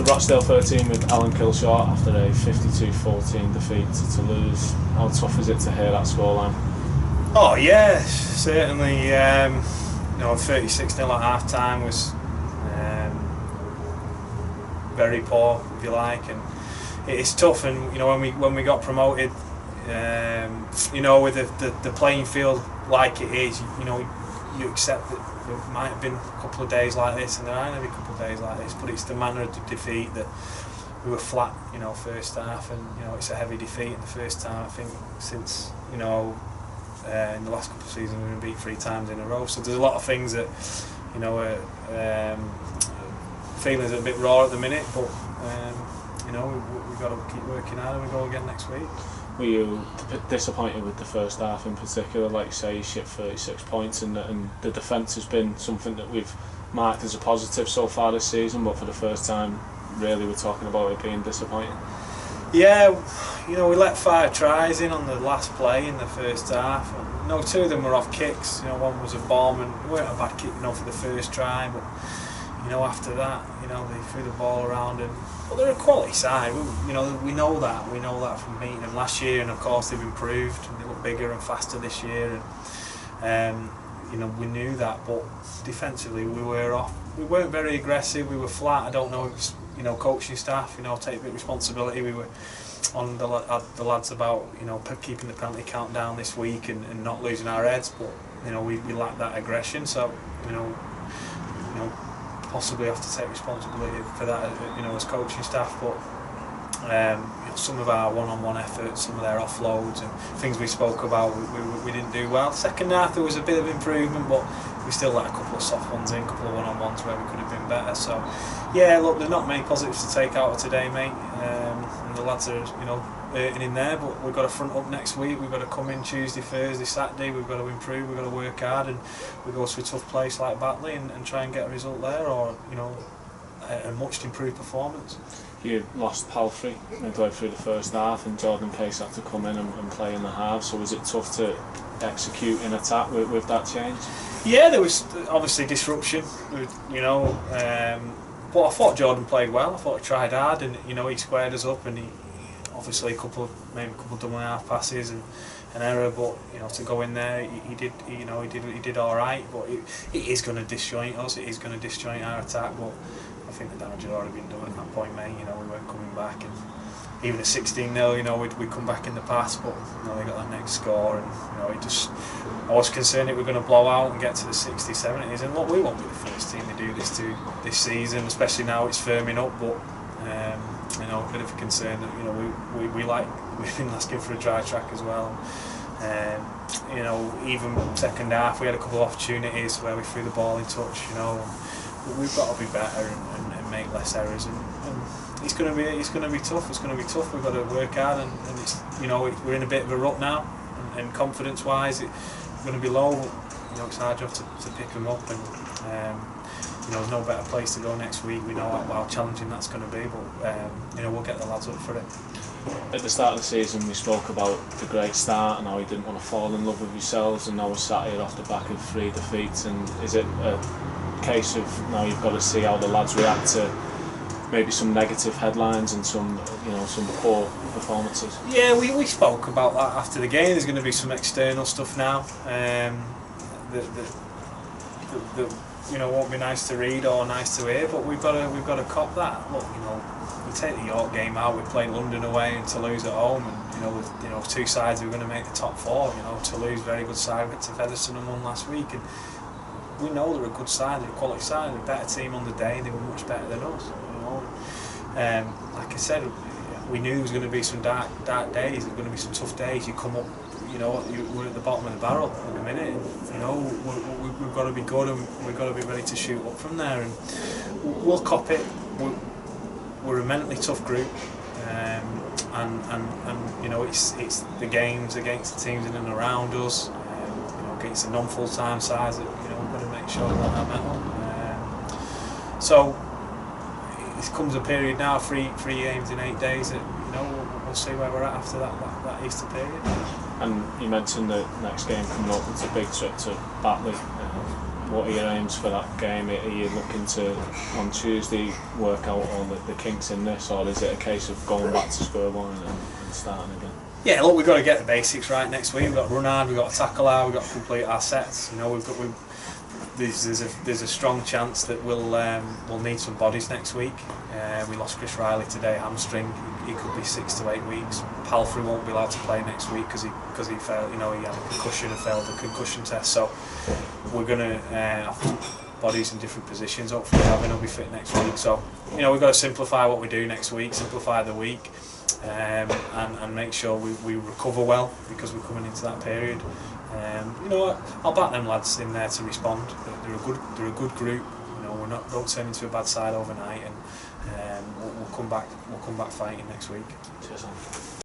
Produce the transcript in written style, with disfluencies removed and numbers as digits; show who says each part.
Speaker 1: Rochdale 13 with Alan Kilshaw after a 52-14 defeat to Toulouse. How tough is it to hear that scoreline?
Speaker 2: Oh yeah, certainly. 36-0 at half time was very poor, if you like, and it's tough. And when we got promoted, with the playing field like it is, you accept that there might have been a couple of days like this, and there are going to be a couple of days like this. But it's the manner of the defeat that we were flat, first half, and it's a heavy defeat in the first time. I think since in the last couple of seasons we've been beat 3 times in a row. So there's a lot of things that feelings are a bit raw at the minute, but we've got to keep working hard, and we go again next week.
Speaker 1: Were you disappointed with the first half in particular? Like you say, you shipped 36 points, and the defence has been something that we've marked as a positive so far this season, but for the first time, really, we're talking about it being disappointing.
Speaker 2: Yeah, we let 5 tries in on the last play in the first half. 2 of them were off kicks. One was a bomb, and it weren't a bad kick, for the first try, but after that, they threw the ball around, and they're a quality side. We know that. We know that from meeting them last year, and of course they've improved. And they look bigger and faster this year, and we knew that. But defensively, we were off. We weren't very aggressive. We were flat. I don't know if it was, coaching staff, take a bit of responsibility. We were on the lads about keeping the penalty count down this week and not losing our heads, but we lacked that aggression. So possibly have to take responsibility for that, as coaching staff. But some of our one-on-one efforts, some of their offloads and things we spoke about, we didn't do well. Second half there was a bit of improvement, but we still let a couple of soft ones in, a couple of one-on-ones where we could have been better. So yeah, look, there's not many positives to take out of today, mate. And the lads are hurting in there, but we've got a front up next week. We've got to come in Tuesday, Thursday, Saturday. We've got to improve, we've got to work hard, and we go to a tough place like Batley and try and get a result there, or a much improved performance.
Speaker 1: You lost Palfrey midway through the first half, and Jordan Case had to come in and play in the half. So was it tough to execute in attack with that change? Yeah, there was
Speaker 2: obviously disruption, but I thought Jordan played well. I thought he tried hard, and he squared us up, and he obviously maybe a couple of double half passes and an error, but to go in there, he did all right. But it is going to disjoint us. It is going to disjoint our attack. But I think the damage had already been done at that point, mate. We weren't coming back, and even at 16-0, we'd come back in the past, but they got that next score, and I was concerned that we were going to blow out and get to the 60s, 70s. And look, we won't be the first team to do this this season, especially now it's firming up. But a bit of a concern that we've been asking for a dry track as well. Even second half we had a couple of opportunities where we threw the ball in touch. We've got to be better and make less errors, and it's going to be tough. It's going to be tough. We've got to work hard, and it's we're in a bit of a rut now, and confidence wise it's going to be low. It's hard job to pick them up, and there's no better place to go next week. We know how challenging that's going to be, but we'll get the lads up for it.
Speaker 1: At the start of the season we spoke about the great start and how you didn't want to fall in love with yourselves, and now we're sat here off the back of 3 defeats. And is it a case of now you've got to see how the lads react to maybe some negative headlines and some poor performances? Yeah,
Speaker 2: we spoke about that after the game. There's going to be some external stuff now that won't be nice to read or nice to hear, but we've got to cop that. Look, we take the York game out, we play London away and Toulouse at home, and with 2 sides who are going to make the top 4. Toulouse, very good side, went to Featherstone and won last week, and we know they're a good side, they're a quality side, they're a better team on the day, they were much better than us. Like I said, we knew there was going to be some dark days, there were going to be some tough days. You come up, we're at the bottom of the barrel at the minute, and we've got to be good, and we've got to be ready to shoot up from there, and we'll cop it. We're a mentally tough group, and it's the games against the teams in and around us, against the non-full-time sides that we've got to make sure that our mettle. So it comes a period now, 3 games in 8 days, that we'll see where we're at after that Easter period.
Speaker 1: And you mentioned the next game coming up, it's a big trip to Batley. what are your aims for that game? Are you looking to, on Tuesday, work out all the kinks in this, or is it a case of going back to square one and starting again?
Speaker 2: Yeah, look, we've got to get the basics right next week. We've got to run hard, we've got to tackle hard, we've got to complete our sets. You know, there's a strong chance that we'll need some bodies next week. We lost Chris Riley today, hamstring. He could be 6 to 8 weeks. Palfrey won't be allowed to play next week because he failed. You know, he had a concussion and failed the concussion test. So we're gonna have bodies in different positions. Hopefully, Gavin will be fit next week. So you know, we've got to simplify what we do next week, simplify the week, and make sure we recover well because we're coming into that period. You know what? I'll back them lads in there to respond. They're a good group. You know, don't turn into a bad side overnight, and we'll come back fighting next week.
Speaker 1: Cheers, man.